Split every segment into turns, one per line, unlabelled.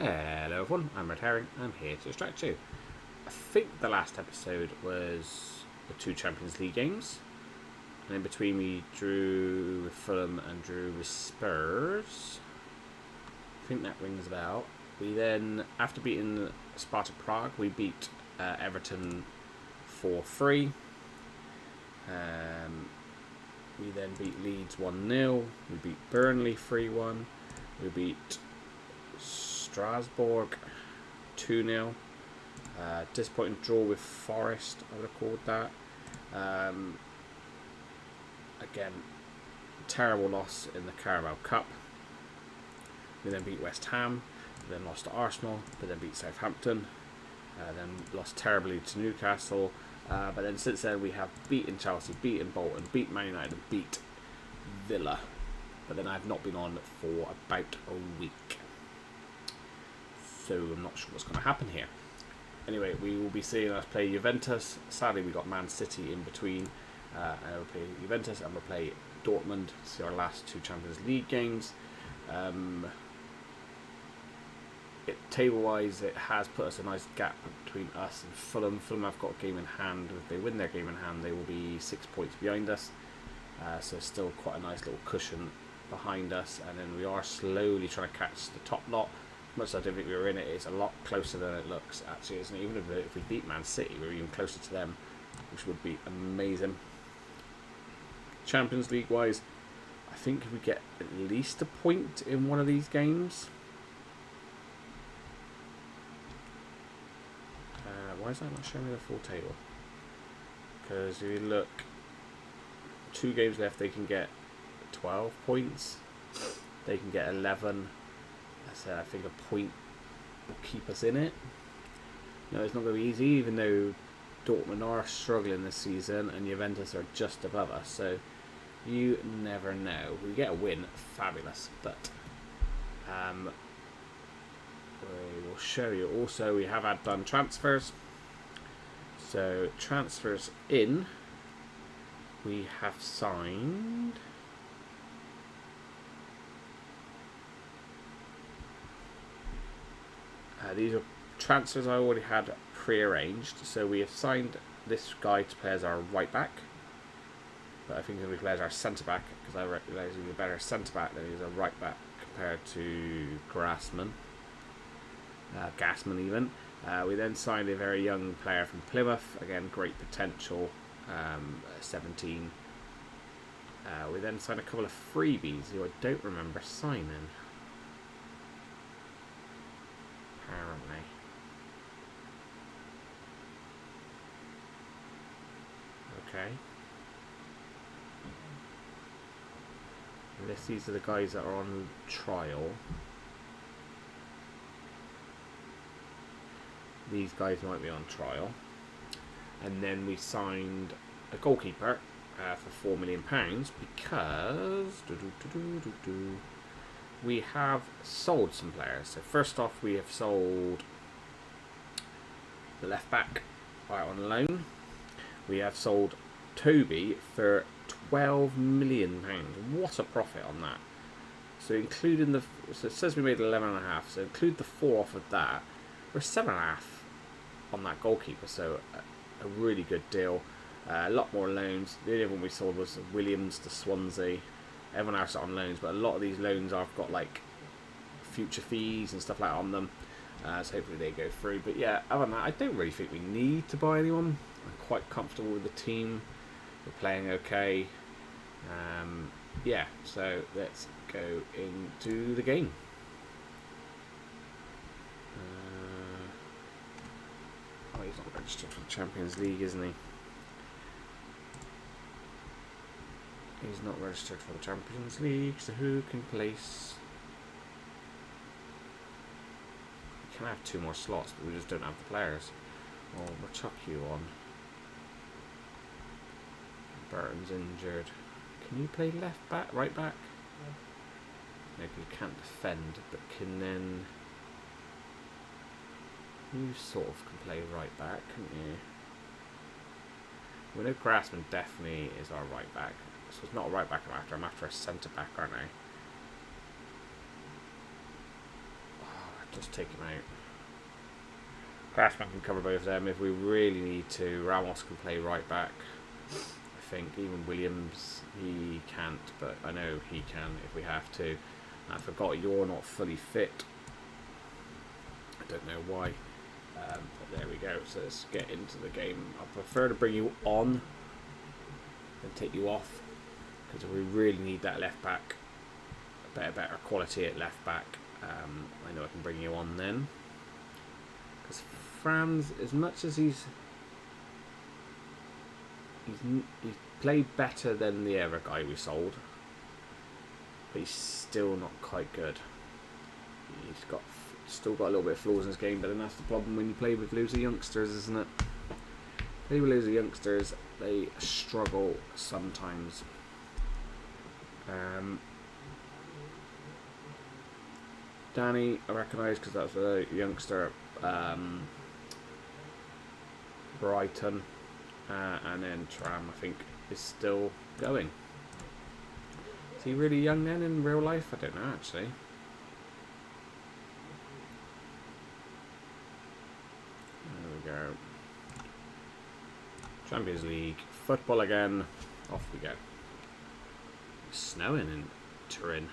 Hello everyone, I'm Red Herring. I'm here to distract you. I think the last episode was the 2 Champions League games, and in between we drew with Fulham and drew with Spurs. I think that rings a bell. We then, after beating Sparta Prague, we beat Everton 4-3. We then beat Leeds 1-0. We beat Burnley 3-1. We beat Strasbourg 2-0. Disappointing draw with Forest, I would have called that. Again, terrible loss in the Carabao Cup. We then beat West Ham, then lost to Arsenal, but then beat Southampton, then lost terribly to Newcastle. But then since then we have beaten Chelsea, beaten Bolton, beat Man United, and beat Villa. But then I've not been on for about a week, so I'm not sure what's going to happen here. Anyway, we will be seeing us play Juventus. Sadly, we got Man City in between. And we'll play Juventus and we'll play Dortmund. See our last 2 Champions League games. Table-wise, it has put us a nice gap between us and Fulham. Fulham have got a game in hand. If they win their game in hand, they will be 6 points behind us. So still quite a nice little cushion behind us. And then we are slowly trying to catch the top lot. Much as I don't think we were in it, it's a lot closer than it looks, actually, isn't it? Even if we beat Man City, we're even closer to them, which would be amazing. Champions League-wise, I think if we get at least a point in one of these games. Why is that not showing me the full table? Because if you look, 2 games left, they can get 12 points. They can get 11. So I think a point will keep us in it. No, it's not going to be easy, even though Dortmund are struggling this season and Juventus are just above us. So you never know. We get a win, fabulous. But we will show you. Also, we have had done transfers. So transfers in, we have signed. These are transfers I already had pre-arranged. So we have signed this guy to play as our right back, but I think he's going to play as our centre back because I recognise he's a better centre back than he's a right back compared to Gassman even. We then signed a very young player from Plymouth, again great potential, 17. We then signed a couple of freebies who I don't remember signing. Apparently. Okay. Unless these are the guys that are on trial. These guys might be on trial. And then we signed a goalkeeper for £4 million because we have sold some players. So first off, we have sold the left back on loan. We have sold Toby for £12 million. What a profit on that! So including the, so it says we made 11.5. So include the 4 off of that, we're 7.5 on that goalkeeper. So a really good deal. A lot more loans. The only one we sold was Williams to Swansea. Everyone else on loans, but a lot of these loans have got like future fees and stuff like that on them, so hopefully they go through. But yeah, other than that, I don't really think we need to buy anyone. I'm quite comfortable with the team. We're playing okay. Yeah, so let's go into the game. Oh, he's not registered for the Champions League, isn't he? He's not registered for the Champions League, so who can place? We can have 2 more slots, but we just don't have the players. Oh, we'll chuck you on. Burton's injured. Can you play left back, right back? Yeah. Maybe you can't defend, but can then... You sort of can play right back, can't you? We know Grassman definitely is our right back. So it's not a right back I'm after a centre back, aren't I? Oh, Just take him out. Crashman can cover both of them if we really need to. Ramos can play right back. I think even Williams, he can't, but I know he can if we have to. I forgot you're not fully fit. I don't know why. But there we go. So let's get into the game. I prefer to bring you on than take you off, because we really need that left back. Better quality at left back. I know I can bring you on then. Because Franz, as much as he's played better than the other guy we sold, but he's still not quite good. He's still got a little bit of flaws in his game, but then that's the problem when you play with loser youngsters, isn't it? Play with loser youngsters, they struggle sometimes. Danny, I recognise because that's a youngster. Brighton, and then Tram, I think, is still going. Is he really young then in real life? I don't know actually. There we go. Champions League football again. Off we go. It's snowing in Turin.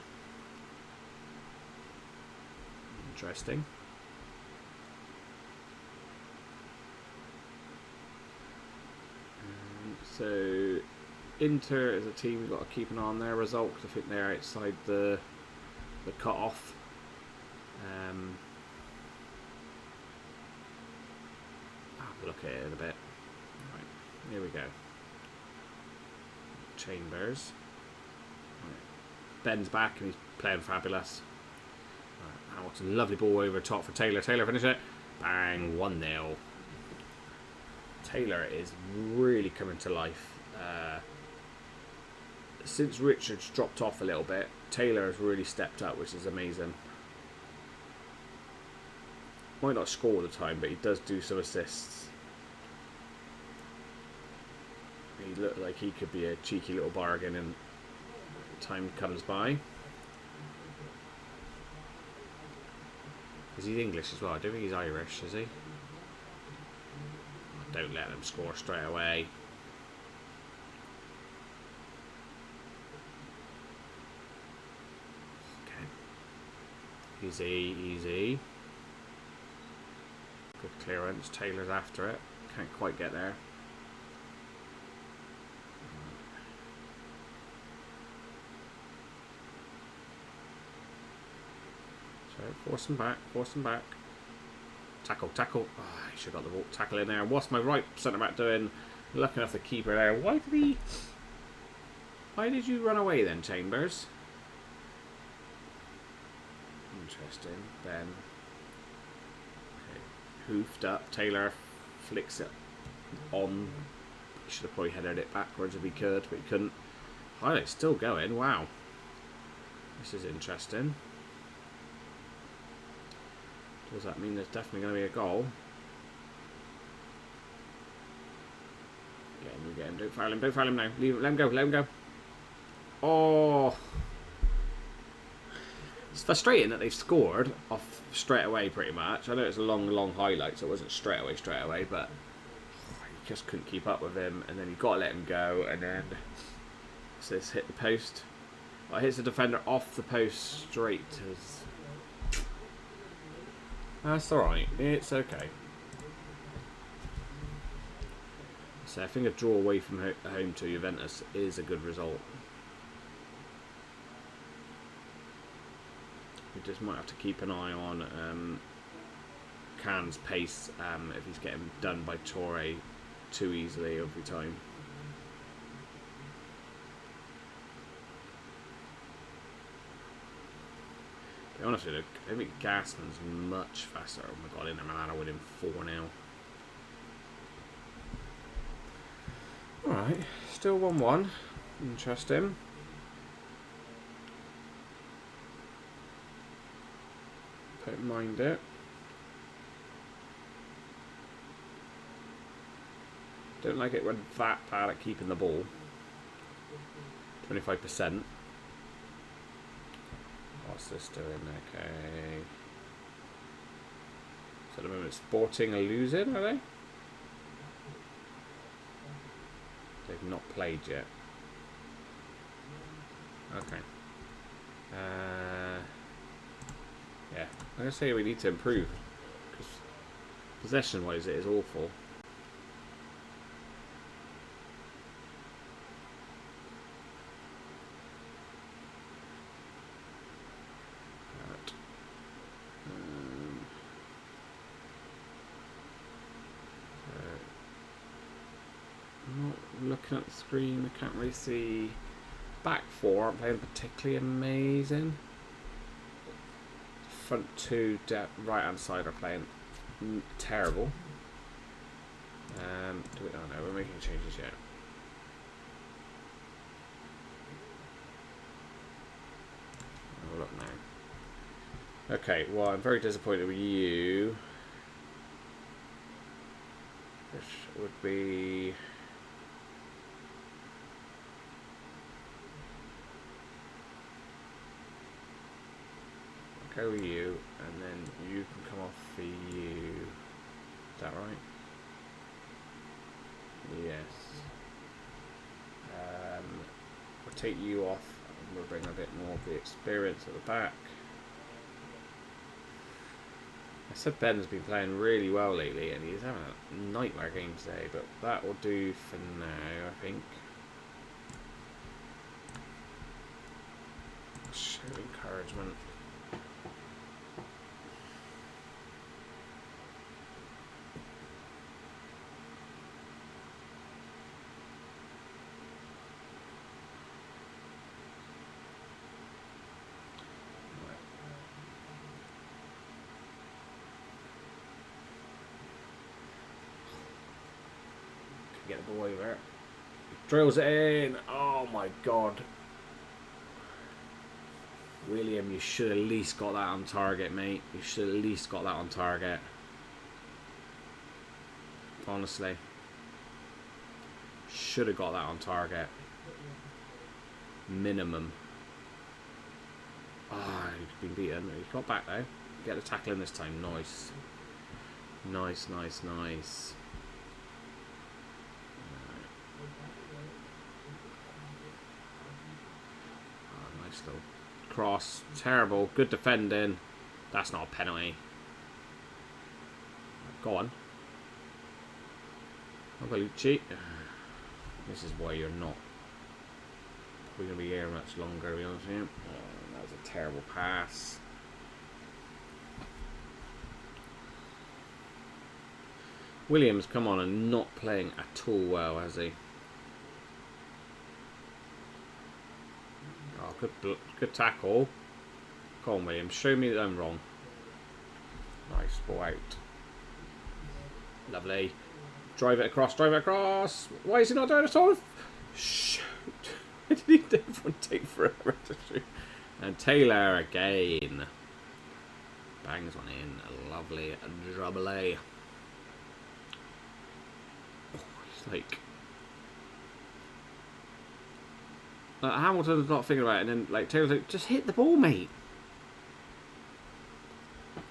Interesting. So Inter is a team we've got to keep an eye on their result, because I think they're outside the cut-off. I'll have a look at it in a bit. Right, here we go. Chambers. Right. Ben's back and he's playing fabulous. Right, Hamilton, lovely ball over top for Taylor. Taylor finish it. Bang, 1-0. Taylor is really coming to life. Since Richards dropped off a little bit, Taylor has really stepped up, which is amazing. Might not score all the time, but he does do some assists. He looked like he could be a cheeky little bargain, and time comes by. Is he English as well? I don't think he's Irish, is he? Don't let them score straight away. Okay. Easy, easy. Good clearance. Taylor's after it. Can't quite get there. So force him back. Force him back. Tackle, tackle. Oh, I should have got the tackle in there. What's my right centre back doing? Lucky enough the keeper there. Why did you run away then, Chambers? Interesting. Ben. Okay. Hoofed up. Taylor flicks it on. He should have probably headed it backwards if he could, but he couldn't. Oh, it's still going. Wow. This is interesting. Does that mean there's definitely going to be a goal? Get him. Don't foul him now. Leave it, let him go. Oh! It's frustrating that they've scored off straight away pretty much. I know it's a long highlight, so it wasn't straight away, but you just couldn't keep up with him, and then you've got to let him go, and then so this hit the post. Well, it hits the defender off the post straight to his... That's alright, it's okay. So I think a draw away from home to Juventus is a good result. We just might have to keep an eye on Can's pace if he's getting done by Torre too easily every time. To be honest with you, I think Gasman's much faster. Oh my god, Inter Milan winning 4-0. Alright, still 1-1. Interesting. Don't mind it. Don't like it when that bad at keeping the ball. 25%. What's this doing? Okay. So at the moment, Sporting are losing, are they? They've not played yet. Okay. Yeah, I'm going to say we need to improve. Because possession-wise, it is awful. Looking at the screen, I can't really see. Back four aren't playing particularly amazing. Front two, right hand side are playing terrible. Do we? Oh no, we're making changes yet. I'll look now. Okay, well, I'm very disappointed with you. Which would be. Go with you, and then you can come off for you. Is that right? Yes. We'll take you off, and we'll bring a bit more of the experience at the back. I said Ben's been playing really well lately, and he's having a nightmare game today, but that will do for now, I think. Show encouragement. Get the ball over. Drills it in. Oh my god. William, you should at least got that on target, mate. You should at least got that on target. Honestly. Should have got that on target. Minimum. Ah, he's been beaten. He got back though. Get the tackle in this time. Nice. Nice, nice, nice. Little cross, terrible, good defending. That's not a penalty. Go on. Bellucci. This is why you're not probably going to be here much longer, to be honest with you. Oh, that was a terrible pass. Williams, come on, and not playing at all well, has he? Good tackle. Come on, Williams. Show me that I'm wrong. Nice. Ball out. Lovely. Drive it across. Drive it across. Why is he not doing it all? Shoot. Why did everyone take forever to shoot? And Taylor again. Bangs one in. Lovely. Jubilee. Oh, it's like... Hamilton's not thinking about it, and then like Taylor's like, just hit the ball, mate.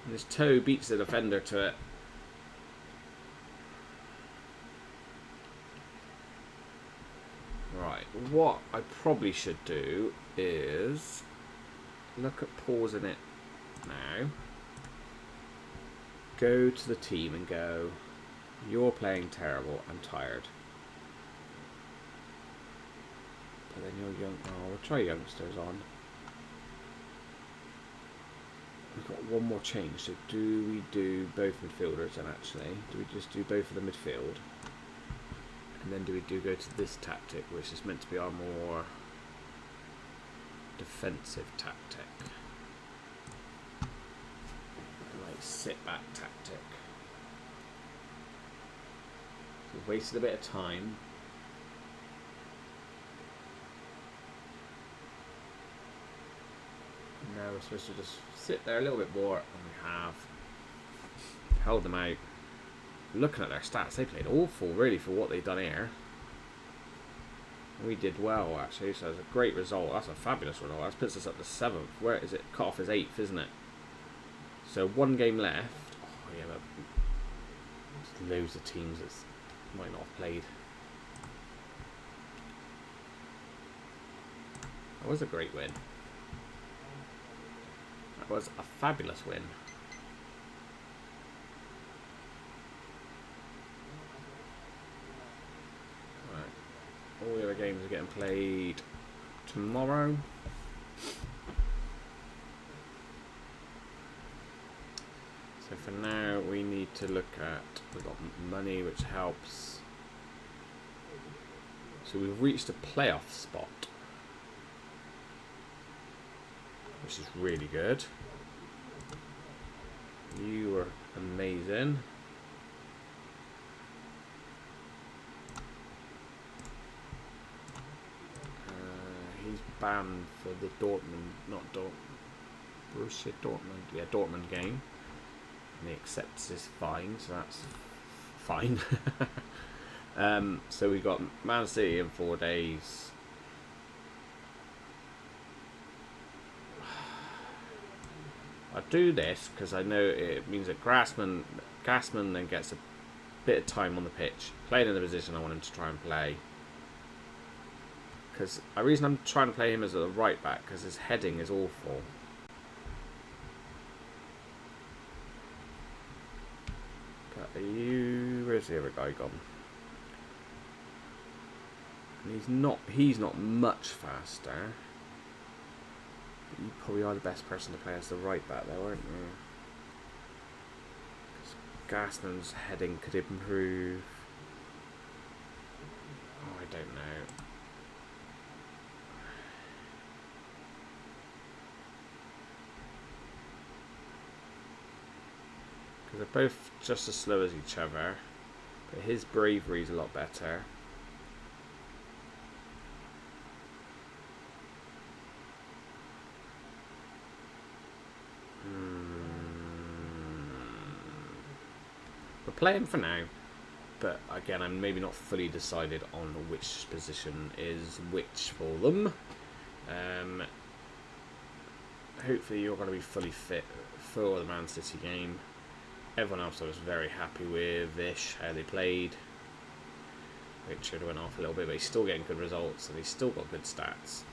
And his toe beats the defender to it. Right, what I probably should do is look at pausing it now. Go to the team and go, you're playing terrible, I'm tired. But then you're young. Oh, we'll try youngsters on. We've got one more change. So do we do both midfielders then actually? Do we just do both of the midfield? And then do we go to this tactic, which is meant to be our more defensive tactic? Like sit back tactic. So we've wasted a bit of time. Now we're supposed to just sit there a little bit more, and we have held them out. Looking at their stats, they played awful really for what they've done here. We did well actually, so it's a great result. That's a fabulous result. That puts us up to 7th. Where is it? Cut off as 8th, isn't it? So one game left. Oh, Oh yeah, but there's loads of teams that might not have played. That was a great win. That was a fabulous win. Right. All the other games are getting played tomorrow. So for now we need to look at, we've got money which helps. So we've reached a playoff spot, which is really good. You were amazing. He's banned for the Borussia Dortmund, yeah, Dortmund game. And he accepts his fine, so that's fine. So we got Man City in 4 days. I do this because I know it means that Gassman then gets a bit of time on the pitch, playing in the position I want him to try and play. Because the reason I'm trying to play him as a right back, because his heading is awful. But where's the other guy gone? And he's not much faster. But you probably are the best person to play as the right back there, aren't you? Because Gassman's heading could improve. Oh, I don't know. Because they're both just as slow as each other, but his bravery is a lot better. We're playing for now, but again, I'm maybe not fully decided on which position is which for them. Hopefully you're going to be fully fit for the Man City game. Everyone else I was very happy with-ish, how they played. Richard went off a little bit, but he's still getting good results, and he's still got good stats.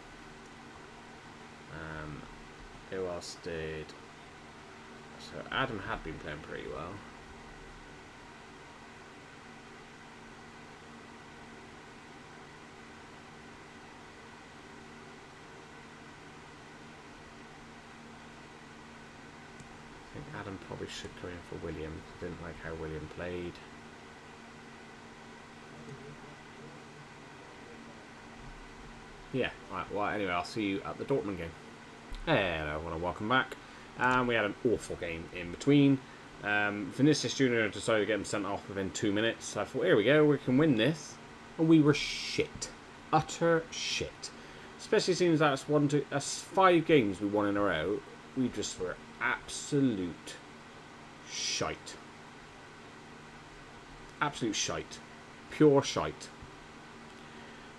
Who else did? So Adam had been playing pretty well. I think Adam probably should go in for William. I didn't like how William played. Yeah, right, well, anyway, I'll see you at the Dortmund game. Hello, everyone, and welcome back. We had an awful game in between. Vinicius Jr. decided to get him sent off within 2 minutes. So I thought, here we go, we can win this. And we were shit. Utter shit. Especially since that's 5 games we won in a row. We just were absolute shite. Absolute shite. Pure shite.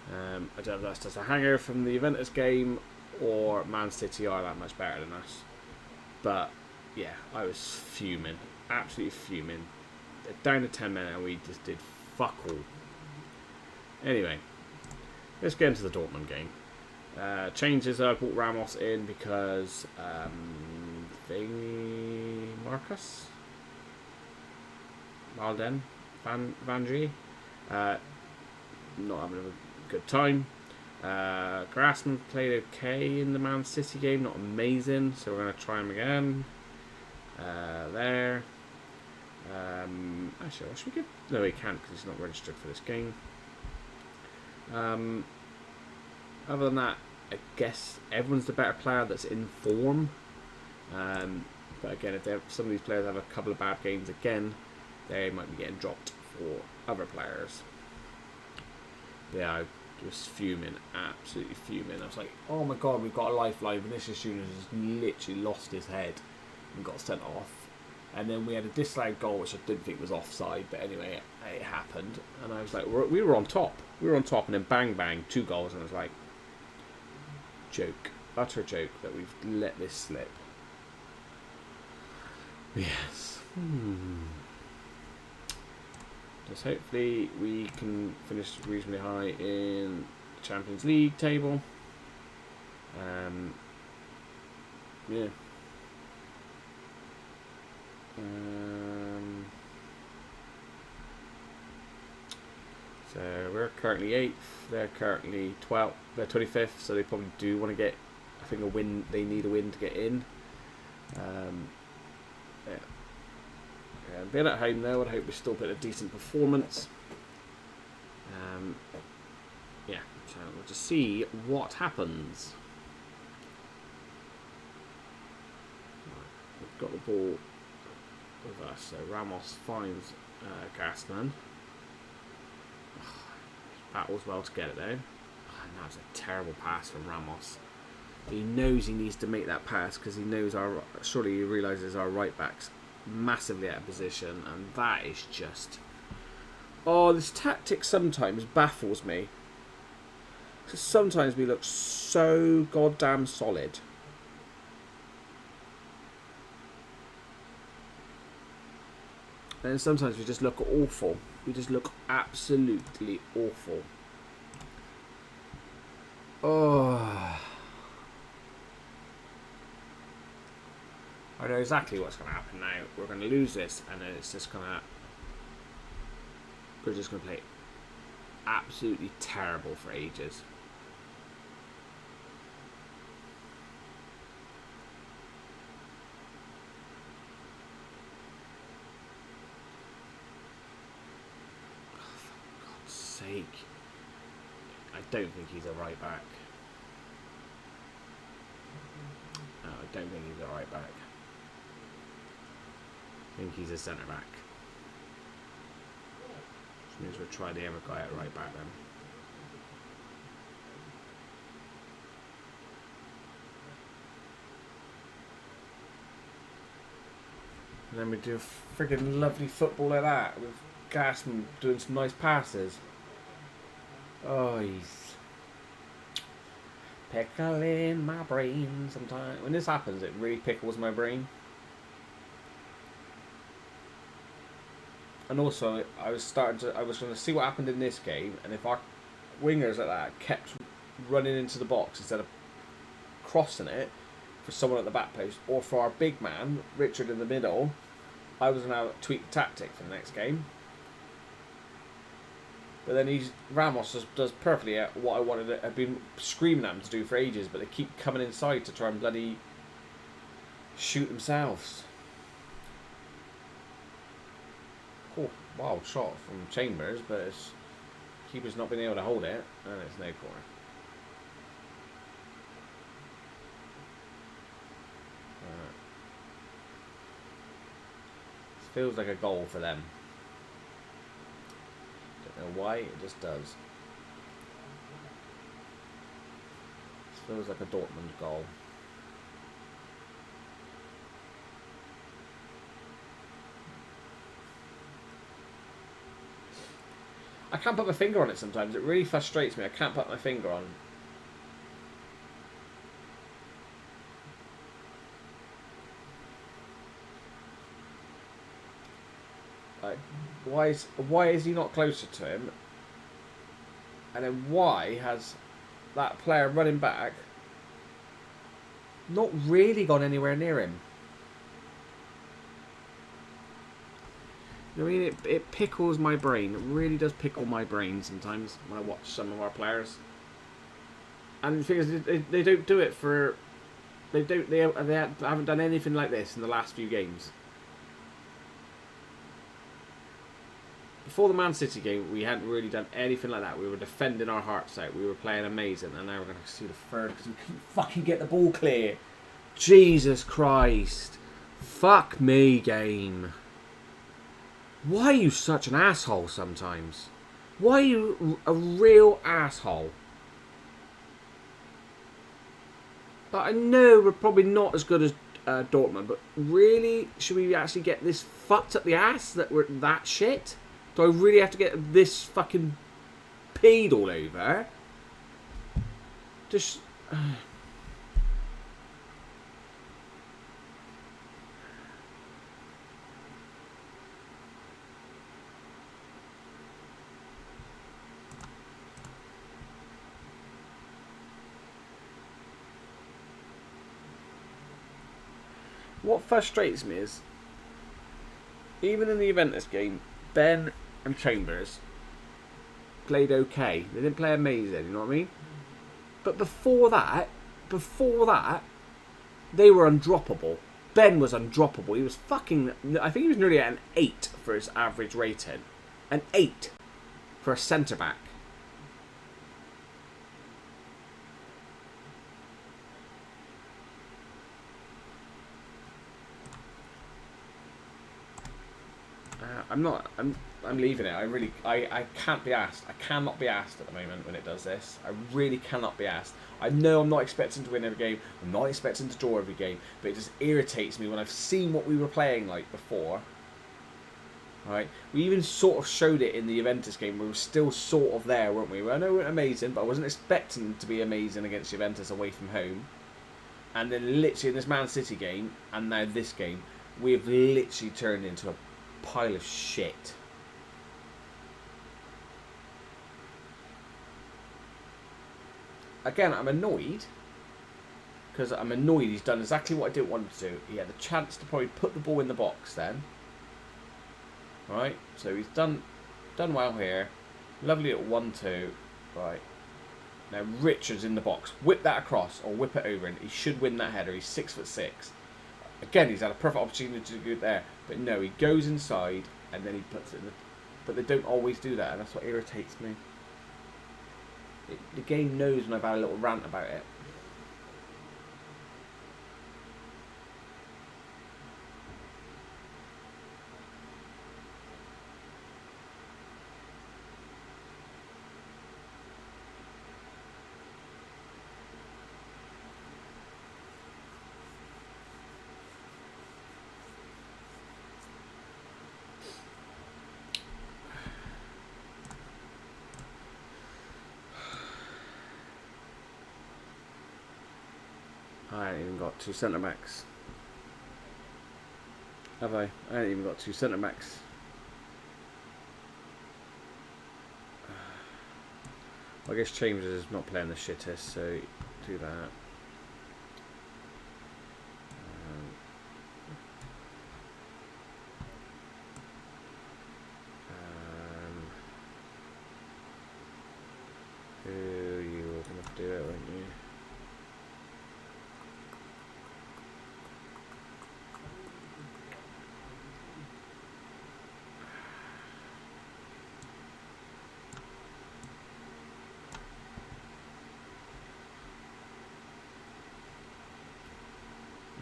I don't know if that's just a hangover from the Juventus game or Man City are that much better than us. But yeah, I was fuming. Absolutely fuming. Down to 10 men and we just did fuck all. Anyway, let's get into the Dortmund game. Changes, I brought Ramos in because Marcus Malden Vanji not having a good time. Grassman played okay in the Man City game, not amazing, so we're going to try him again. There. Actually, should we give? No, he can't because he's not registered for this game. Other than that, I guess everyone's the better player that's in form. But again, if some of these players have a couple of bad games again, they might be getting dropped for other players. Yeah, I was fuming, absolutely fuming. I was like, oh my god, we've got a lifeline. Vinicius Jr. has literally lost his head and got sent off. And then we had a disallowed goal, which I didn't think was offside, but anyway, it happened. And I was like, we were on top. We were on top, and then bang, bang, 2 goals. And I was like, joke, utter joke that we've let this slip. Yes. Just hopefully we can finish reasonably high in the Champions League table. Yeah. So we're currently 8th. They're currently 12th. They're 25th. So they probably do want to get, I think, a win. They need a win to get in. Yeah. Being at home though, I'd hope we still put a decent performance. Yeah. So we'll just see what happens. We've got the ball with us. So Ramos finds Gasman. Battles well to get it though. And that was a terrible pass from Ramos. He knows he needs to make that pass because he knows surely he realises our right back's massively out of position, and that is just... Oh, this tactic sometimes baffles me. Because sometimes we look so goddamn solid. And then sometimes we just look awful. We just look absolutely awful. Oh. I know exactly what's going to happen now. We're going to lose this, and then it's just going to... We're just going to play absolutely terrible for ages. Oh, for God's sake. I don't think he's a right back. No, I don't think he's a right back. I think he's a centre back. Which means we'll try the other guy at right back then. And then we do a friggin' lovely football like that with Gasman doing some nice passes. Oh, he's pickling my brain sometimes. When this happens, it really pickles my brain. And also, I was going to see what happened in this game, and if our wingers like that kept running into the box instead of crossing it for someone at the back post, or for our big man, Richard, in the middle, I was going to tweak the tactic for the next game. But then Ramos does perfectly what I wanted. I've been screaming at him to do for ages, but they keep coming inside to try and bloody shoot themselves. Oh, wild shot from Chambers, but it's keeper's not been able to hold it, and it's no corner. This feels like a goal for them. Don't know why, it just does. This feels like a Dortmund goal. I can't put my finger on it sometimes. It really frustrates me. I can't put my finger on. Like, why is he not closer to him? And then why has that player running back not really gone anywhere near him? I mean, it pickles my brain. It really does pickle my brain sometimes when I watch some of our players. And the thing is, they don't do it for... They haven't done anything like this in the last few games. Before the Man City game, we hadn't really done anything like that. We were defending our hearts out. We were playing amazing. And now we're going to see the third because we couldn't fucking get the ball clear. Jesus Christ. Fuck me, game. Why are you such an asshole sometimes? Why are you a real asshole? But I know we're probably not as good as Dortmund, but really, should we actually get this fucked up the ass that we're that shit? Do I really have to get this fucking peed all over? Just... what frustrates me is, even in the Juventus game, Ben and Chambers played okay. They didn't play amazing, you know what I mean? But before that, they were undroppable. Ben was undroppable. He was fucking... I think he was nearly at an 8 for his average rating. An 8 for a centre-back. I'm leaving it. I can't be asked. I cannot be asked at the moment when it does this. I really cannot be asked. I know I'm not expecting to win every game. I'm not expecting to draw every game. But it just irritates me when I've seen what we were playing like before. Right? We even sort of showed it in the Juventus game. We were still sort of there, weren't we? I know we weren't amazing, but I wasn't expecting to be amazing against Juventus away from home. And then literally in this Man City game, and now this game, we have literally turned into a pile of shit. Again, I'm annoyed because I'm annoyed he's done exactly what I didn't want him to do. He had the chance to probably put the ball in the box then. Right, so he's done well here. Lovely at 1-2. Right. Now Richard's in the box. Whip that across or whip it over and he should win that header. He's 6'6". Again, he's had a perfect opportunity to do it there. But no, he goes inside and then he puts it in the... But they don't always do that, and that's what irritates me. The game knows when I've had a little rant about it. I ain't even got 2 centre-backs. Have I? I ain't even got 2 centre-backs. I guess Chambers is not playing the shittest, so do that. You were going to do it, weren't you?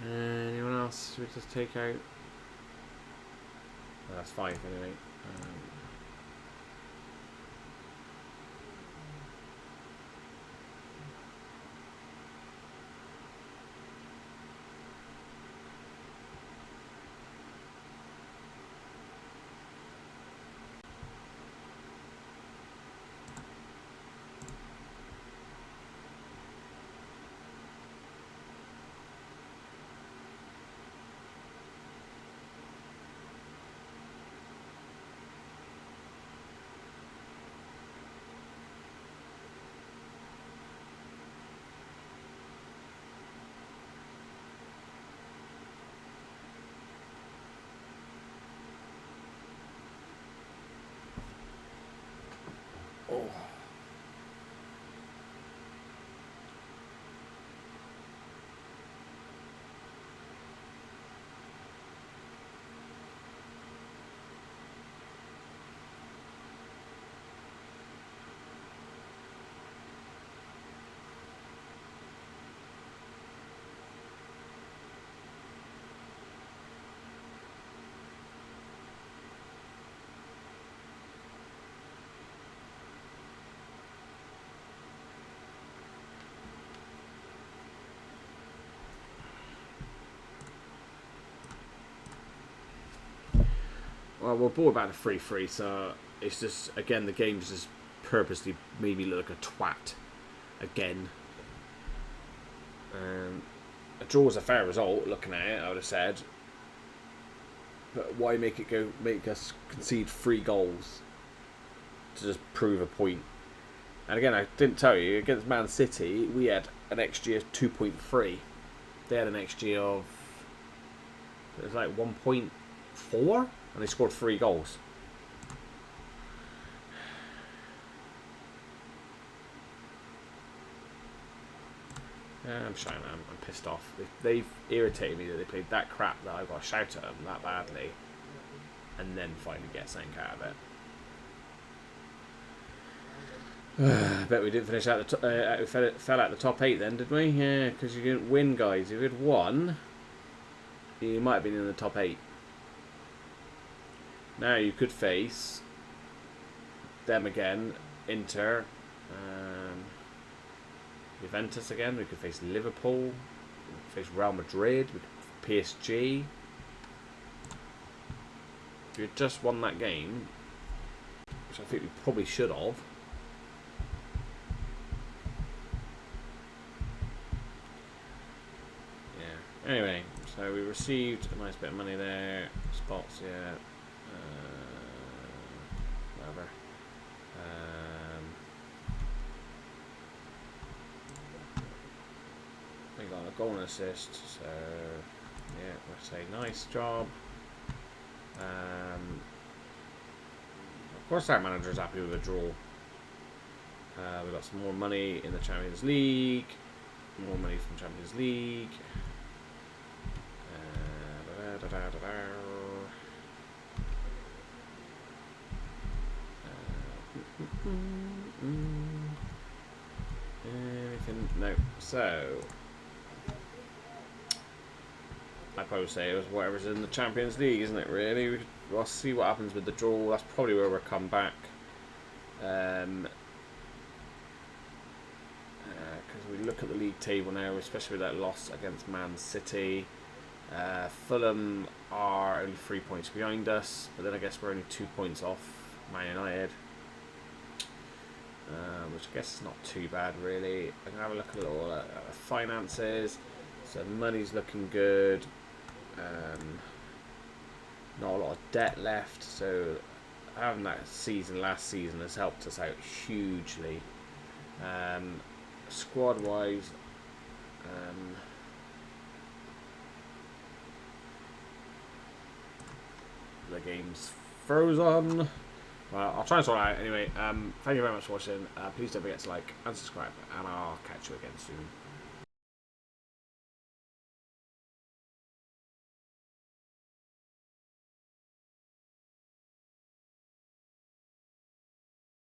Anyone else we just take out? Oh, that's 5 anyway. Oh. Well, we're bored about the 3-3, so it's just, again, the game's just purposely made me look like a twat. Again. A draw's a fair result, looking at it, I would have said. But why make us concede 3 goals to just prove a point? And again, I didn't tell you, against Man City, we had an XG of 2.3. They had an XG of It was like 1.4, and they scored 3 goals. I'm shouting at them. I'm pissed off. They've irritated me that they played that crap that I've got to shout at them that badly, and then finally get something out of it. I bet we didn't finish out the we fell out the top 8 then, did we? Yeah, because you didn't win, guys. If you had won, you might have been in the top 8. Now you could face them again, Inter, Juventus again. We could face Liverpool, we could face Real Madrid, we could PSG. If you had just won that game, which I think we probably should have, yeah. Anyway, so we received a nice bit of money there. Spots, yeah. Whatever. We got a goal and assist, so yeah, let's say nice job. Of course our manager's happy with a draw. We got some more money in the Champions League. More money from Champions League. Anything? No. So I'd probably say it was whatever's in the Champions League, isn't it, really? We'll see what happens with the draw. That's probably where we'll come back. Because we look at the league table now, especially with that loss against Man City. Fulham are only 3 points behind us, but then I guess we're only 2 points off Man United. Which I guess is not too bad, really. I can have a look at all the finances. So money's looking good. Not a lot of debt left, so having that season last season has helped us out hugely. Squad wise, the game's frozen. Well, I'll try and sort it out anyway. Thank you very much for watching. Please don't forget to like and subscribe, and I'll catch you again soon.